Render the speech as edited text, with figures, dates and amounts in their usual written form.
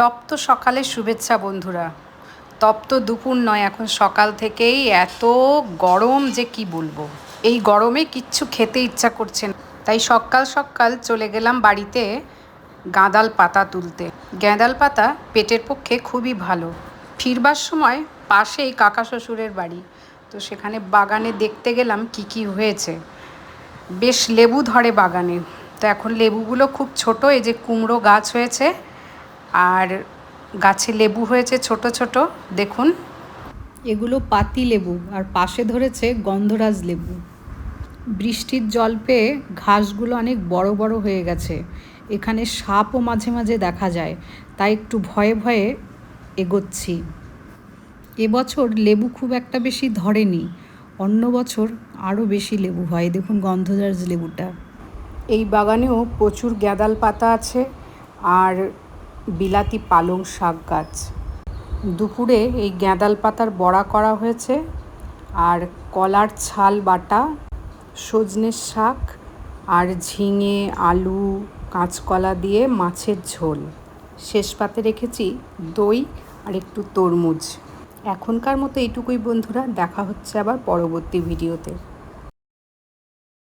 তপ্ত সকালের শুভেচ্ছা বন্ধুরা। তপ্ত দুপুর নয়, এখন সকাল থেকেই এত গরম যে কি বলবো। এই গরমে কিচ্ছু খেতে ইচ্ছা করছে না, তাই সকাল সকাল চলে গেলাম বাড়িতে গাঁদাল পাতা তুলতে। গাঁদাল পাতা পেটের পক্ষে খুবই ভালো। ফিরবার সময় পাশেই কাকা শ্বশুরের বাড়ি, তো সেখানে বাগানে দেখতে গেলাম কি কি হয়েছে। বেশ লেবু ধরে বাগানে, তো এখন লেবুগুলো খুব ছোট, এই যে কুমড়ো গাছ হয়েছে আর গাছে লেবু হয়েছে ছোট ছোট, দেখুন। এগুলো পাতি লেবু আর পাশে ধরেছে গন্ধরাজ লেবু। বৃষ্টির জল পেয়ে ঘাসগুলো অনেক বড় বড় হয়ে গেছে। এখানে সাপও মাঝে মাঝে দেখা যায়, তাই একটু ভয়ে ভয়ে এগোচ্ছি। এবছর লেবু খুব একটা বেশি ধরেনি, অন্য বছর আরও বেশি লেবু হয়। দেখুন গন্ধরাজ লেবুটা। এই বাগানেও প্রচুর গাঁদাল পাতা আছে আর বিলাতি পালং শাক গাছ। দুপুরে এই গাঁদাল পাতার বড়া করা হয়েছে আর কলার ছাল বাটা, সজনের শাক আর ঝিঙে, আলু, কাঁচকলা দিয়ে মাছের ঝোল। শেষ পাতে রেখেছি দই আর একটু তরমুজ। এখনকার মতো এইটুকুই বন্ধুরা, দেখা হচ্ছে আবার পরবর্তী ভিডিওতে।